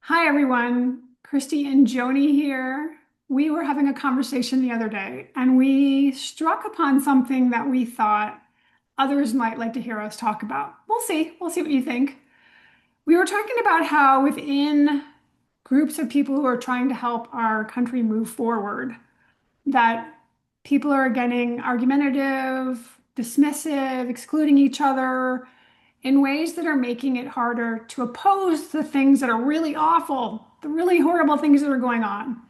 Hi, everyone. Christy and Joni here. We were having a conversation the other day, and we struck upon something that we thought others might like to hear us talk about. We'll see. We'll see what you think. We were talking about how within groups of people who are trying to help our country move forward, that people are getting argumentative, dismissive, excluding each other in ways that are making it harder to oppose the things that are really awful, the really horrible things that are going on.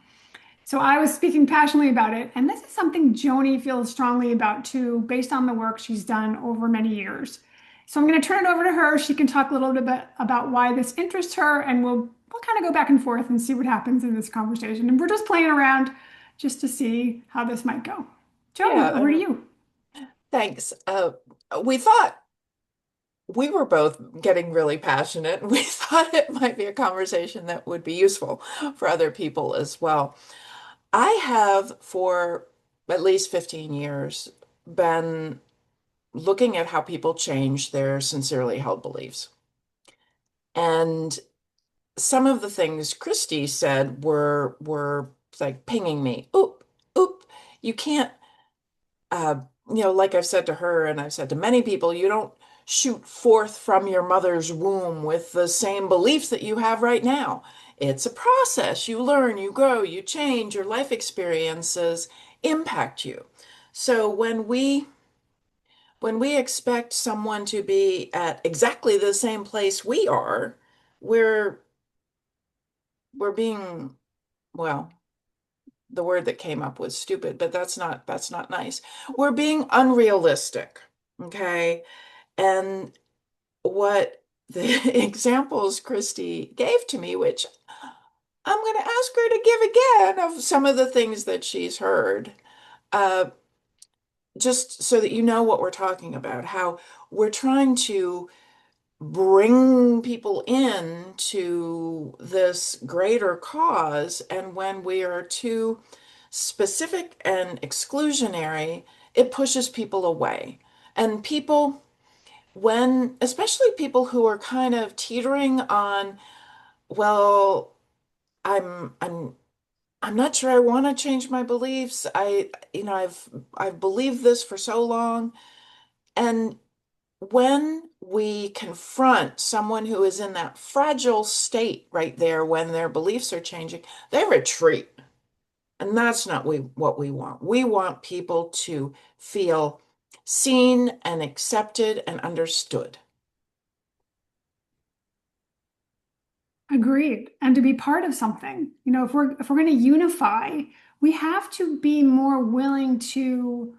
So I was speaking passionately about it, and this is something Joni feels strongly about too, based on the work she's done over many years. So I'm going to turn it over to her. She can talk a little bit about why this interests her, and we'll kind of go back and forth and see what happens in this conversation. And we're just playing around just to see how this might go. Joni, over to Yeah, you. thanks. We thought we were both getting really passionate. We thought it might be a conversation that would be useful for other people as well. I have, for at least 15 years, been looking at how people change their sincerely held beliefs. And some of the things Christy said were like pinging me. Oop, oop, you can't uh, like I've said to her and I've said to many people, you don't shoot forth from your mother's womb with the same beliefs that you have right now. It's a process. You learn, you grow, you change, your life experiences impact you. So when we expect someone to be at exactly the same place we are, we're we're being, well, the word that came up was stupid, but that's not nice. We're being unrealistic, okay? And what the examples Christy gave to me, which I'm going to ask her to give again of some of the things that she's heard, uh, just so that you know what we're talking about, how we're trying to bring people in to this greater cause, and when we are too specific and exclusionary, it pushes people away. And people, when, especially people who are kind of teetering on, well, I'm I'm I'm not sure I want to change my beliefs. I've believed this for so long. And when we confront someone who is in that fragile state right there when their beliefs are changing, they retreat. And that's not what we want. We want people to feel seen and accepted and understood. Agreed. And to be part of something, if we're going to unify, we have to be more willing to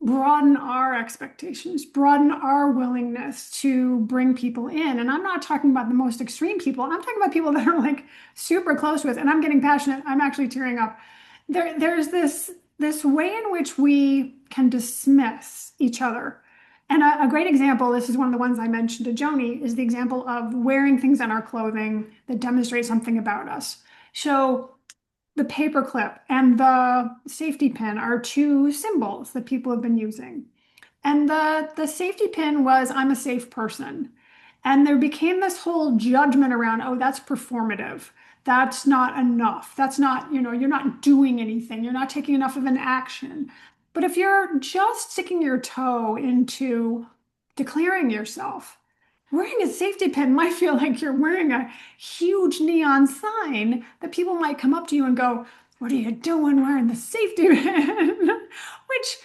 broaden our expectations, broaden our willingness to bring people in. And I'm not talking about the most extreme people. I'm talking about people that are like super close to us. And I'm getting passionate. I'm actually tearing up. There's this way in which we can dismiss each other. And a great example, this is one of the ones I mentioned to Joni, is the example of wearing things on our clothing that demonstrate something about us. So the paperclip and the safety pin are two symbols that people have been using. And the safety pin was, I'm a safe person. And there became this whole judgment around, oh, that's performative. That's not enough. That's not, you're not doing anything. You're not taking enough of an action. But if you're just sticking your toe into declaring yourself, wearing a safety pin might feel like you're wearing a huge neon sign that people might come up to you and go, what are you doing wearing the safety pin? Which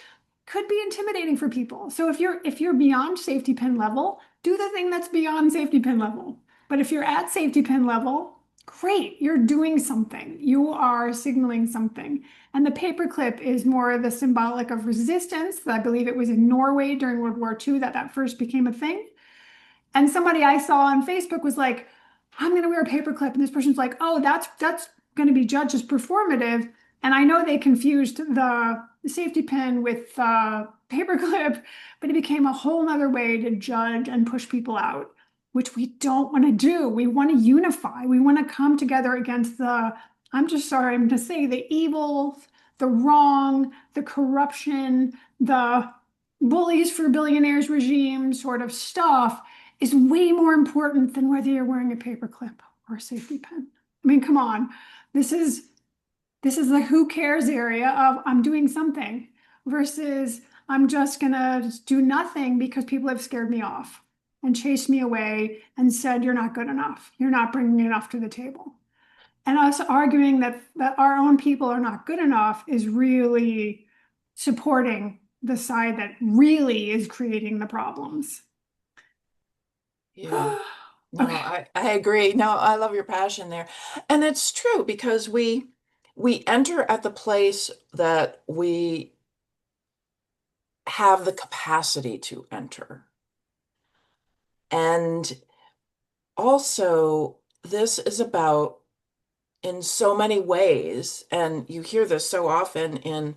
could be intimidating for people. So if you're beyond safety pin level, do the thing that's beyond safety pin level. But if you're at safety pin level, great, you're doing something. You are signaling something. And the paperclip is more the symbolic of resistance. I believe it was in Norway during World War II that first became a thing. And somebody I saw on Facebook was like, I'm going to wear a paperclip. And this person's like, oh, that's going to be judged as performative. And I know they confused the safety pin with the paperclip, but it became a whole nother way to judge and push people out, which we don't want to do. We want to unify. We want to come together against I'm just sorry, I'm going to say the evil, the wrong, the corruption, the bullies for billionaires regime sort of stuff is way more important than whether you're wearing a paperclip. or a safety pin. I mean, come on. This is this is the who cares area of I'm doing something versus I'm just gonna do nothing because people have scared me off and chased me away and said you're not good enough. You're not bringing enough to the table. And us arguing that our own people are not good enough is really supporting the side that really is creating the problems. Yeah. No, Okay. I agree. No, I love your passion there. And it's true because we enter at the place that we have the capacity to enter. And also, this is about, in so many ways, and you hear this so often in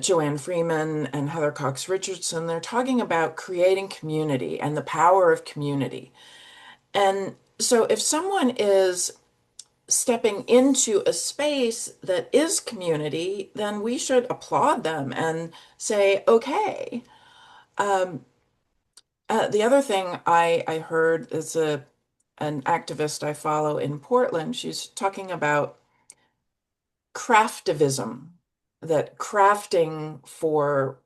Joanne Freeman and Heather Cox Richardson, they're talking about creating community and the power of community. And so if someone is stepping into a space that is community, then we should applaud them and say, okay. Um, the other thing I heard is an activist I follow in Portland. She's talking about craftivism, that crafting for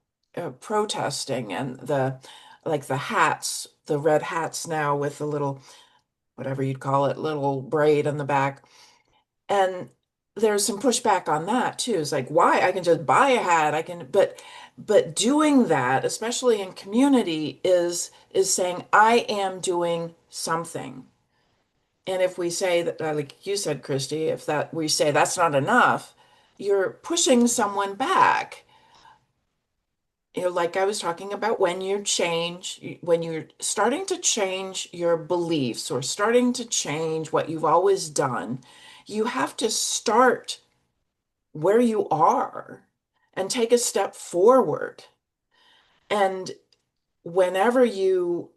protesting and the like the hats, the red hats now with the little whatever you'd call it, little braid on the back. And there's some pushback on that too. It's like, why? I can just buy a hat. I can, but doing that, especially in community, is saying, I am doing something. And if we say that, like you said, Christy, if that we say that's not enough, you're pushing someone back. You know, like I was talking about when you change, when you're starting to change your beliefs or starting to change what you've always done, you have to start where you are and take a step forward. And whenever you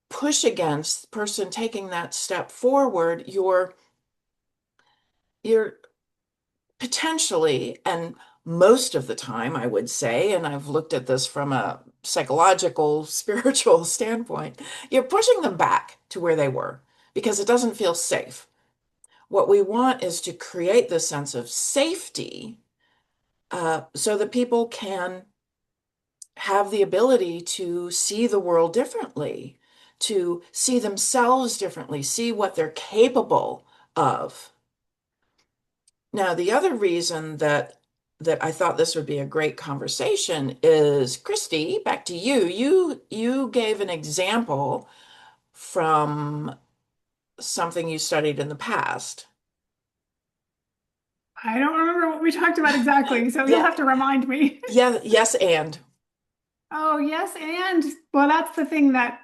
push against the person taking that step forward, you're potentially, and most of the time, I would say, and I've looked at this from a psychological, spiritual standpoint, you're pushing them back to where they were because it doesn't feel safe. What we want is to create this sense of safety so that people can have the ability to see the world differently, to see themselves differently, see what they're capable of. Now, the other reason that I thought this would be a great conversation is, Christy, back to you. You gave an example from something you studied in the past. I don't remember what we talked about exactly, so you'll Yeah, have to remind me. yeah, yes, and. Oh, yes, and well, that's the thing that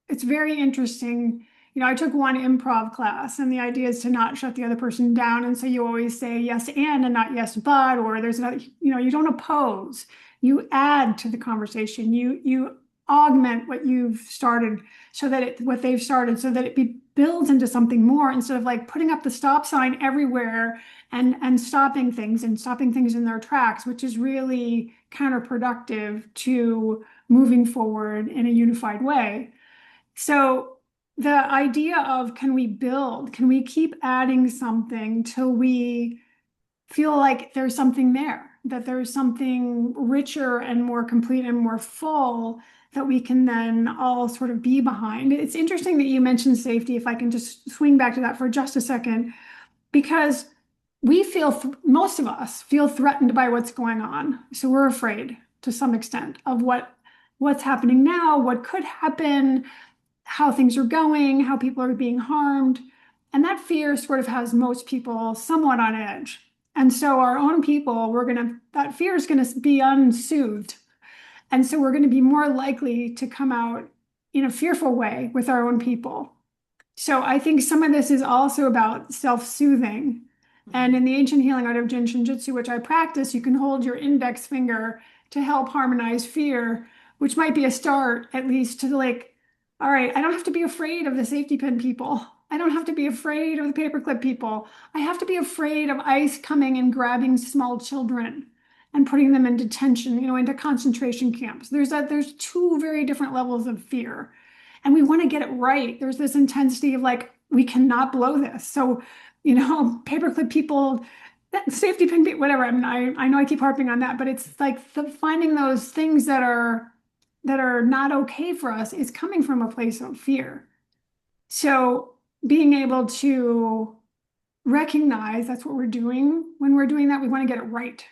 it's very interesting. You know, I took one improv class, and the idea is to not shut the other person down. And so you always say yes and not yes but, or there's another, you know, you don't oppose. You add to the conversation. You augment what you've started so that what they've started so that builds into something more instead of like putting up the stop sign everywhere and stopping things in their tracks, which is really counterproductive to moving forward in a unified way. So the idea of can we keep adding something till we feel like there's something there, that there's something richer and more complete and more full that we can then all sort of be behind. It's interesting that you mentioned safety, if I can just swing back to that for just a second, because most of us feel threatened by what's going on. So we're afraid to some extent of what's happening now, what could happen, how things are going, how people are being harmed. And that fear sort of has most people somewhat on edge. And so our own people, that fear is going to be unsoothed. And so we're going to be more likely to come out in a fearful way with our own people. So I think some of this is also about self-soothing. And Mhm. in the ancient healing art of Jin Shinjutsu, which I practice, you can hold your index finger to help harmonize fear, which might be a start, at least to like, all right, I don't have to be afraid of the safety pin people. I don't have to be afraid of the paperclip people. I have to be afraid of ICE coming and grabbing small children and putting them in detention, you know, into concentration camps. There's two very different levels of fear and we want to get it right. There's this intensity of like, we cannot blow this. So, paperclip people, safety pin, whatever. I mean, I know I keep harping on that, but it's like finding those things that are not okay for us is coming from a place of fear. So being able to recognize that's what we're doing when we're doing that, we want to get it right.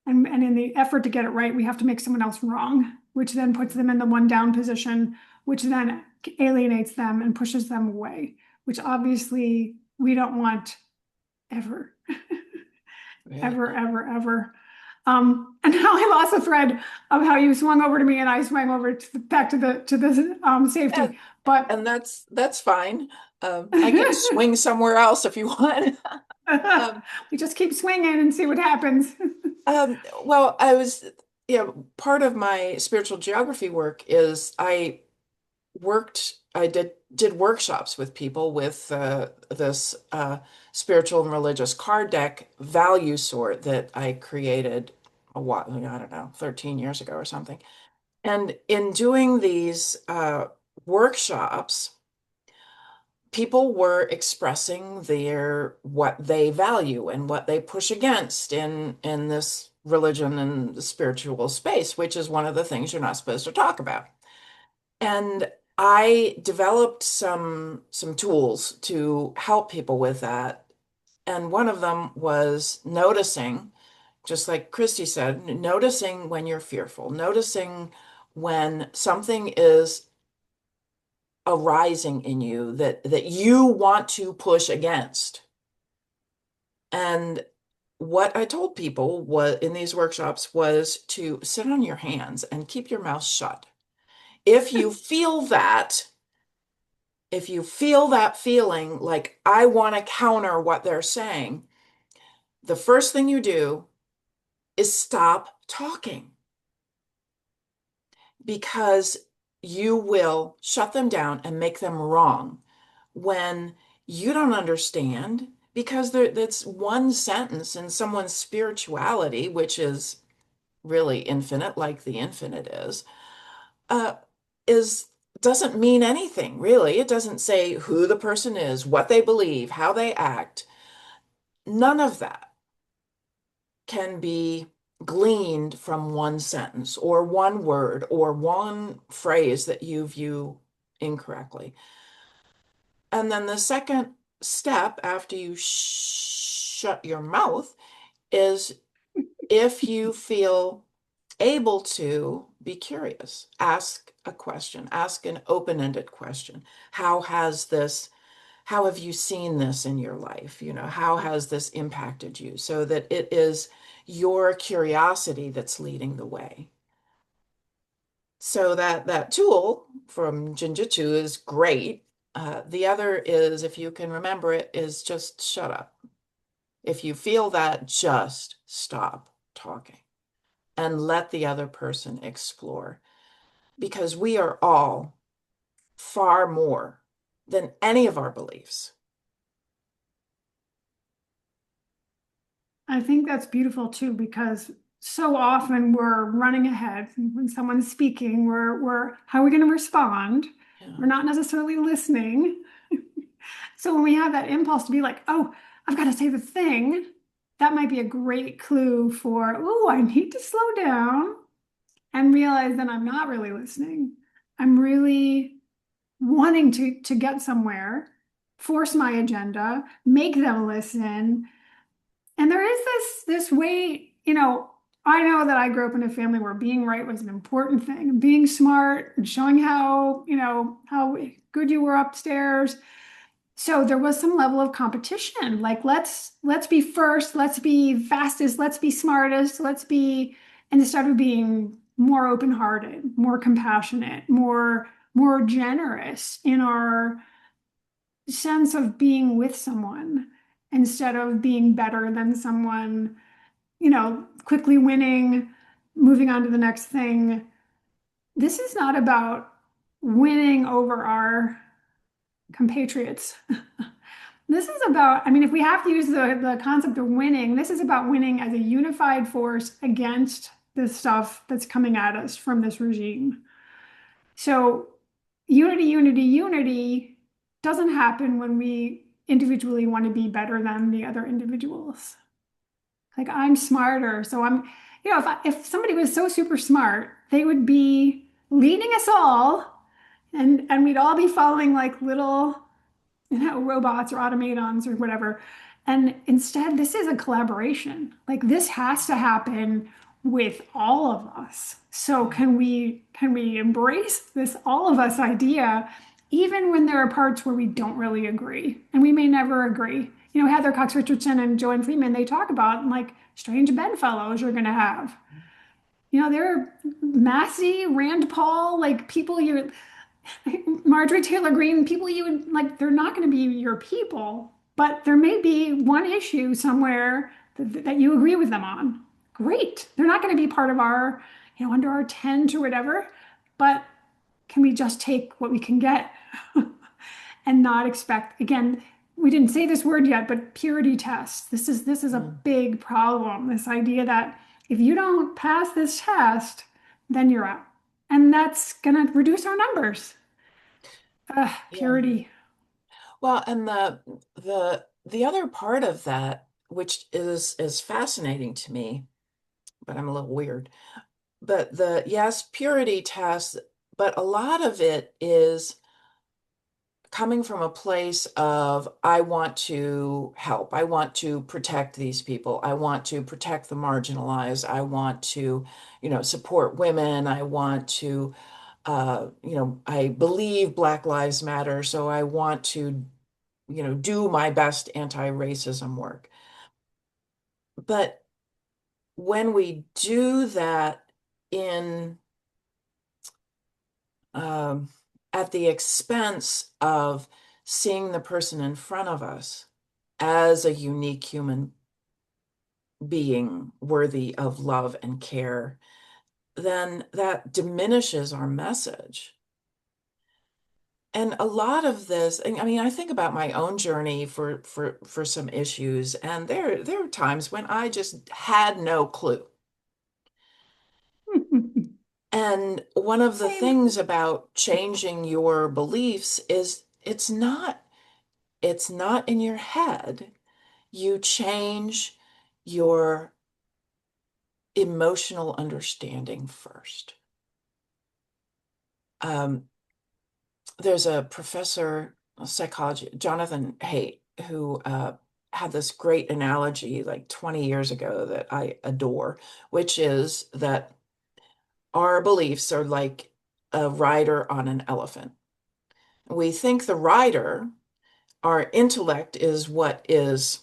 And in the effort to get it right, we have to make someone else wrong, which then puts them in the one down position, which then alienates them and pushes them away, which obviously we don't want ever, Yeah. ever, ever, ever. And now I lost the thread of how you swung over to me and I swung over back to the Yeah, safety. But and that's fine. I can swing somewhere else if you want. Um, we just keep swinging and see what happens. well, part of my spiritual geography work is I did workshops with people with this spiritual and religious card deck value sort that I created a while, I don't know, 13 years ago or something. And in doing these workshops, people were expressing their what they value and what they push against in this religion and the spiritual space, which is one of the things you're not supposed to talk about. And I developed some tools to help people with that. And one of them was noticing, just like Christy said, noticing when you're fearful, noticing when something is arising in you that you want to push against. And what I told people was in these workshops was to sit on your hands and keep your mouth shut. If you feel that, if you feel that feeling like I want to counter what they're saying, the first thing you do is stop talking because you will shut them down and make them wrong when you don't understand because that's one sentence in someone's spirituality, which is really infinite, like the infinite uh, is doesn't mean anything, really. It doesn't say who the person is, what they believe, how they act. None of that can be gleaned from one sentence or one word or one phrase that you view incorrectly. And then the second step after you shut your mouth is if you feel able to be curious, ask a question, ask an open-ended question. How have you seen this in your life? How has this impacted you? So that it is your curiosity that's leading the way. So that tool from Jinjitsu is great. The other is, if you can remember it, is just shut up. If you feel that, just stop talking and let the other person explore. Because we are all far more than any of our beliefs. I think that's beautiful too, because so often we're running ahead. When someone's speaking, we're how are we going to respond? Yeah. We're not necessarily listening. So when we have that impulse to be like, oh, I've got to say the thing, that might be a great clue for, oh, I need to slow down and realize that I'm not really listening. I'm really wanting to get somewhere, force my agenda, make them listen. And there is this way, I know that I grew up in a family where being right was an important thing, and being smart and showing how good you were upstairs. So there was some level of competition. Like let's be first, let's be fastest, let's be smartest, and instead of being more open-hearted, more compassionate, more generous in our sense of being with someone instead of being better than someone, quickly winning, moving on to the next thing. This is not about winning over our compatriots. This is about, I mean, if we have to use the concept of winning, this is about winning as a unified force against the stuff that's coming at us from this regime. So, unity, unity, unity. doesn't happen when we individually want to be better than the other individuals. Like I'm smarter, so I'm, if somebody was so super smart, they would be leading us all, and we'd all be following like little, robots or automatons or whatever. And instead, this is a collaboration. Like this has to happen with all of us. So Yeah. can we embrace this all of us idea, even when there are parts where we don't really agree, and we may never agree. Heather Cox Richardson and Joanne Freeman, they talk about like strange bedfellows you're going to have. There are Massey, Rand Paul, like people you Marjorie Taylor Greene, people you would like, they're not going to be your people, but there may be one issue somewhere that you agree with them on. Great. They're not going to be part of our, under our tent or whatever, but can we just take what we can get and not expect, again, we didn't say this word yet, but purity test. This is a Mm. big problem. This idea that if you don't pass this test, then you're out. And that's going to reduce our numbers. Yeah. Purity. Well, and the other part of that, which is fascinating to me, but I'm a little weird. But the yes, purity test, but a lot of it is coming from a place of I want to help. I want to protect these people. I want to protect the marginalized. I want to, support women. I want to, I believe Black Lives Matter, so I want to, do my best anti-racism work. But when we do that in um, at the expense of seeing the person in front of us as a unique human being worthy of love and care, then that diminishes our message. And a lot of this, I mean, I think about my own journey for some issues, and there are times when I just had no clue. And one of the Same. things about changing your beliefs is it's not in your head. You change your emotional understanding first. Um, there's a professor of psychology, Jonathan Haidt, who had this great analogy like 20 years ago that I adore, which is that our beliefs are like a rider on an elephant. We think the rider, our intellect is what is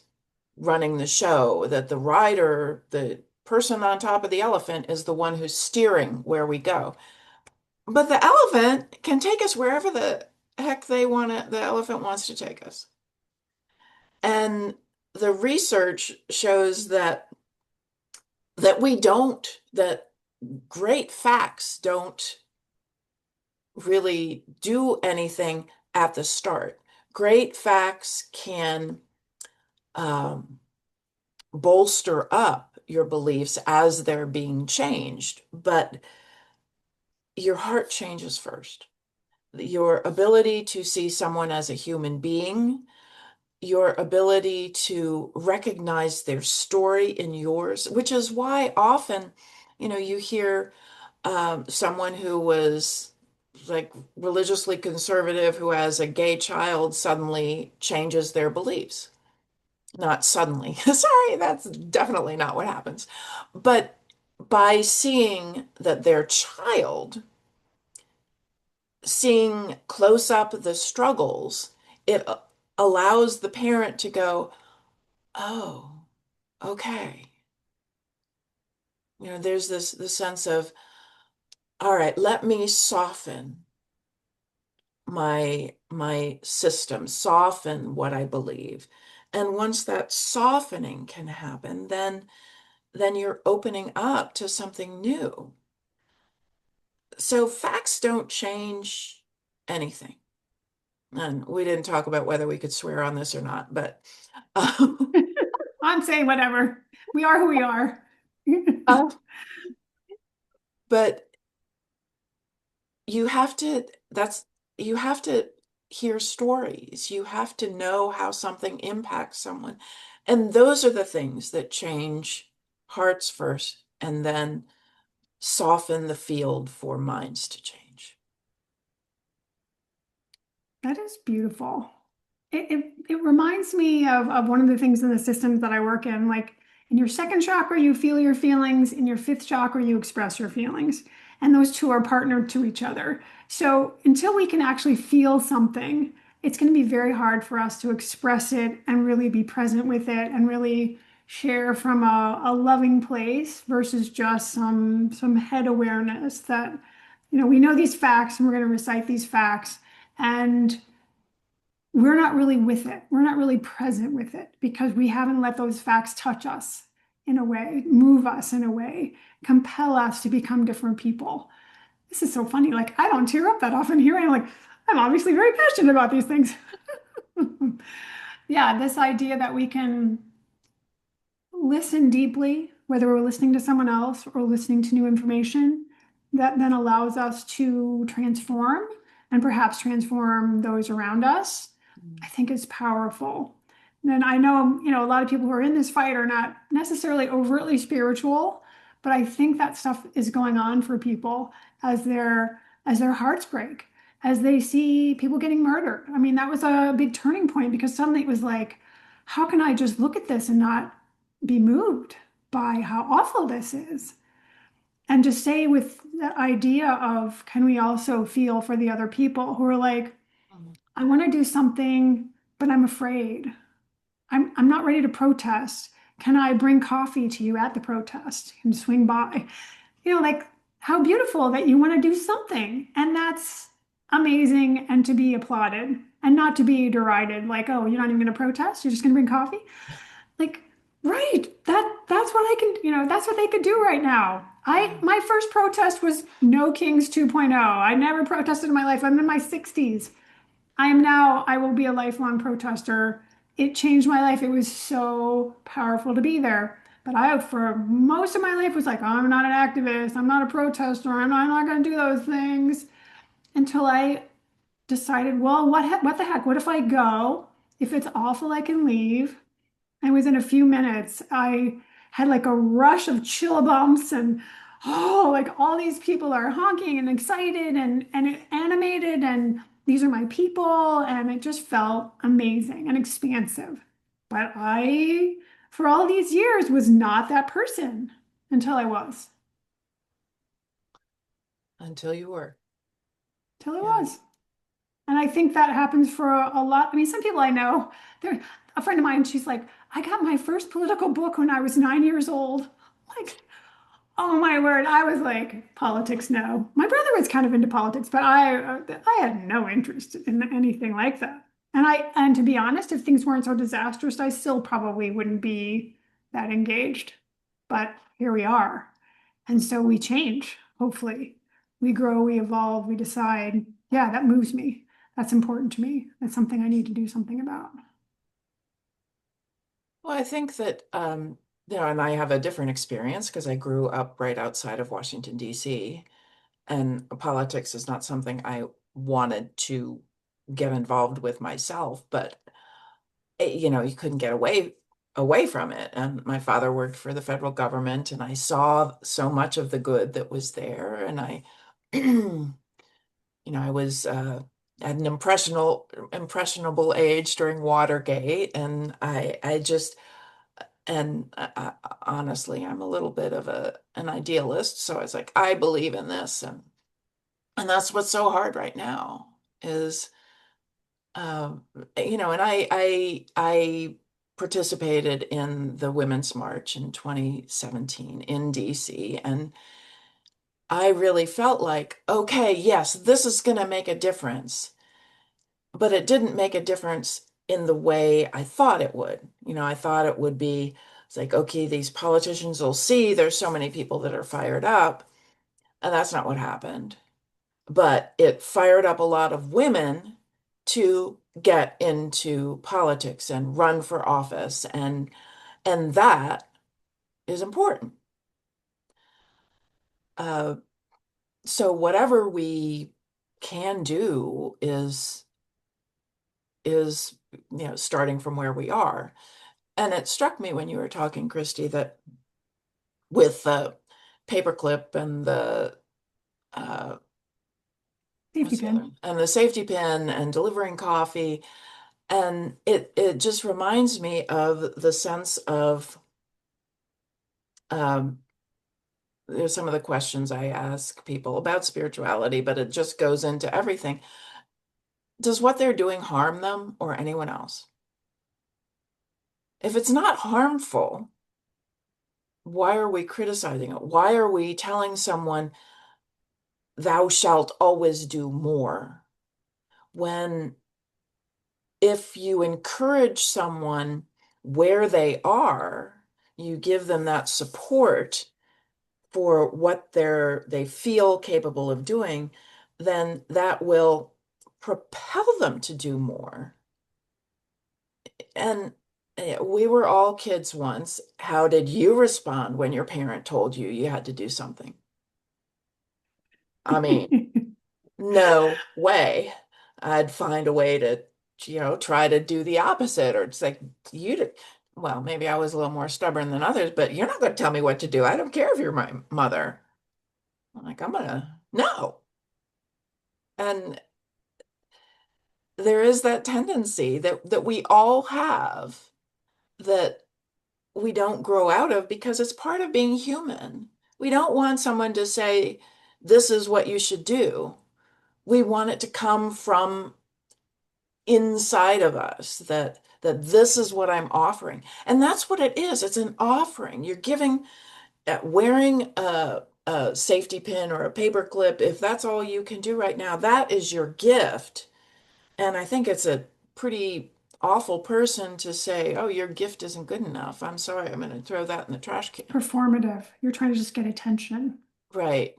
running the show, that the rider, the person on top of the elephant, is the one who's steering where we go. But the elephant can take us wherever the heck the elephant wants to take us. And the research shows that great facts don't really do anything at the start. Great facts can um, bolster up your beliefs as they're being changed, but your heart changes first. Your ability to see someone as a human being, your ability to recognize their story in yours, which is why often, you hear someone who was like religiously conservative who has a gay child suddenly changes their beliefs. Not suddenly. Sorry, that's definitely not what happens. But by seeing that their child, seeing close up the struggles, it allows the parent to go, oh, okay. There's this sense of, all right, let me soften my system, soften what I believe. And once that softening can happen, then you're opening up to something new. So facts don't change anything. And we didn't talk about whether we could swear on this or not, but um, I'm saying whatever. We are who we are. uh, but you have to that's you have to hear stories. You have to know how something impacts someone. And those are the things that change hearts first and then soften the field for minds to change. That is beautiful. It reminds me of one of the things in the systems that I work in. Like in your second chakra, you feel your feelings. In your fifth chakra, you express your feelings. And those two are partnered to each other. So until we can actually feel something, it's going to be very hard for us to express it and really be present with it and really share from a loving place versus just some head awareness that, we know these facts and we're going to recite these facts. And we're not really with it. We're not really present with it because we haven't let those facts touch us in a way, move us in a way, compel us to become different people. This is so funny. Like, I don't tear up that often here. I'm like, I'm obviously very passionate about these things. Yeah, this idea that we can listen deeply, whether we're listening to someone else or listening to new information, that then allows us to transform and perhaps transform those around us, I think is powerful. And I know, a lot of people who are in this fight are not necessarily overtly spiritual, but I think that stuff is going on for people as their hearts break, as they see people getting murdered. I mean, that was a big turning point because suddenly it was like, how can I just look at this and not be moved by how awful this is? And to stay with the idea of can we also feel for the other people who are like, I want to do something, but I'm afraid. I'm not ready to protest. Can I bring coffee to you at the protest and swing by? Like how beautiful that you want to do something. And that's amazing and to be applauded and not to be derided like, oh, you're not even going to protest? You're just going to bring coffee? Like, right, that's what I can, that's what they could do right now. My first protest was No Kings 2.0. I never protested in my life. I'm in my 60s. I will be a lifelong protester. It changed my life. It was so powerful to be there. But for most of my life, was like, oh, I'm not an activist. I'm not a protester. I'm not going to do those things until I decided, well, what the heck? What if I go? If it's awful, I can leave. And within a few minutes, I had like a rush of chill bumps and like all these people are honking and excited and animated and these are my people and it just felt amazing and expansive. But for all these years, was not that person until I was, Until you were. till I Yeah. was. And I think that happens for a lot. I mean, some people I know, a friend of mine, she's like, I got my first political book when I was 9 years old. Like, oh my word. I was like, politics, no. My brother was kind of into politics, but I had no interest in anything like that. And to be honest, if things weren't so disastrous, I still probably wouldn't be that engaged. But here we are. And so we change, hopefully. We grow, we evolve, we decide, yeah, that moves me. That's important to me. That's something I need to do something about. Well, I think that, and I have a different experience because I grew up right outside of Washington, D.C., and politics is not something I wanted to get involved with myself, but you couldn't get away from it. And my father worked for the federal government, and I saw so much of the good that was there, and I was at an impressionable age during Watergate, and I just and honestly, I'm a little bit of an idealist, so I was like, I believe in this, and that's what's so hard right now is, um, and I participated in the Women's March in 2017 in DC, and I really felt like, okay, yes, this is going to make a difference. But it didn't make a difference in the way I thought it would. I thought it would be, it's like, okay, these politicians will see there's so many people that are fired up, and that's not what happened. But it fired up a lot of women to get into politics and run for office, and that is important. Uh, so whatever we can do is is, starting from where we are. And it struck me when you were talking, Christy, that with the paperclip and the uh, Safety what's the other pin. one? And the safety pin and delivering coffee, and it just reminds me of the sense of um, there's some of the questions I ask people about spirituality, but it just goes into everything. Does what they're doing harm them or anyone else? If it's not harmful, why are we criticizing it? Why are we telling someone, thou shalt always do more? When if you encourage someone where they are, you give them that support for what they feel capable of doing, then that will propel them to do more. And we were all kids once. How did you respond when your parent told you you had to do something? I mean, no way. I'd find a way to, try to do the opposite, or it's like you did. Well, maybe I was a little more stubborn than others, but you're not going to tell me what to do. I don't care if you're my mother. I'm like, I'm gonna, no. And there is that tendency that we all have that we don't grow out of because it's part of being human. We don't want someone to say, this is what you should do. We want it to come from inside of us that this is what I'm offering. And that's what it is. It's an offering. You're giving wearing a safety pin or a paper clip, if that's all you can do right now, that is your gift. And I think it's a pretty awful person to say, oh, your gift isn't good enough. I'm sorry, I'm going to throw that in the trash can. Performative. You're trying to just get attention. Right.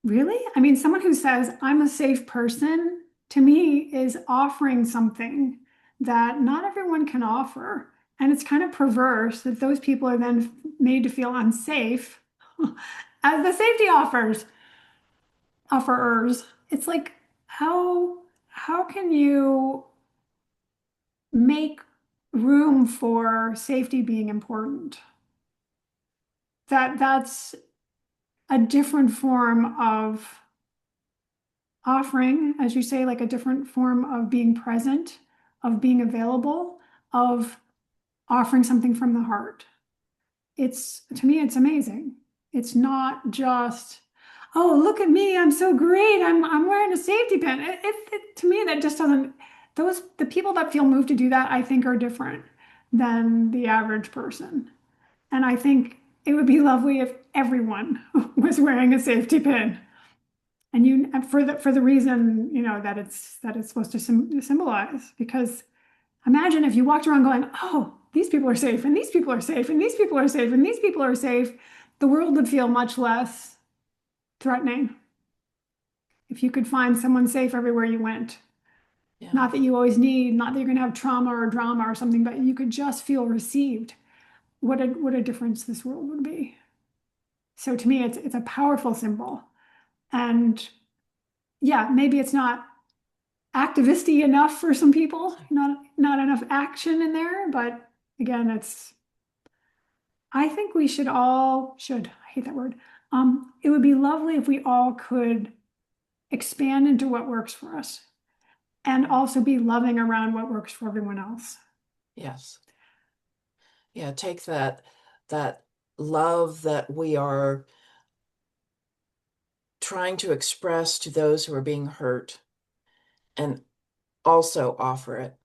Really? I mean, someone who says, I'm a safe person, to me, is offering something that not everyone can offer. And it's kind of perverse that those people are then made to feel unsafe as the safety offerers. It's like, how can you make room for safety being important? That's a different form of offering, as you say, like a different form of being present, of being available, of offering something from the heart. It's, to me, it's amazing. It's not just, oh, look at me, I'm so great. I'm wearing a safety pin. To me, that just doesn't, the people that feel moved to do that, I think are different than the average person. And I think it would be lovely if everyone was wearing a safety pin. And for the reason, that it's supposed to symbolize. Because imagine if you walked around going, "Oh, these people are safe, and these people are safe, and these people are safe, and these people are safe," the world would feel much less threatening if you could find someone safe everywhere you went. Yeah. Not that you always need, not that you're going to have trauma or drama or something, but you could just feel received. What a difference this world would be. So to me, it's a powerful symbol. And yeah, maybe it's not activisty enough for some people, not enough action in there, but again, I think we I hate that word. It would be lovely if we all could expand into what works for us and also be loving around what works for everyone else. Yes. Yeah, take that love that we are trying to express to those who are being hurt and also offer it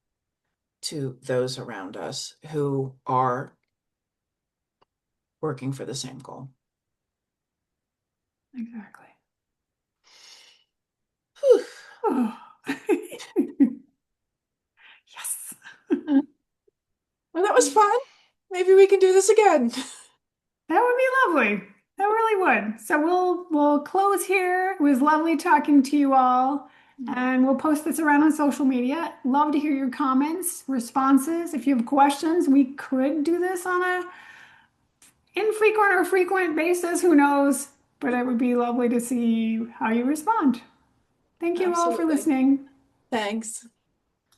to those around us who are working for the same goal. Exactly. Whew. Oh. Yes. Well, that was fun. Maybe we can do this again. That would be lovely. That really would. So we'll close here. It was lovely talking to you all, and we'll post this around on social media. Love to hear your comments, responses. If you have questions, we could do this on a infrequent or frequent basis. Who knows? But it would be lovely to see how you respond. Thank you all for Absolutely. listening. Thanks.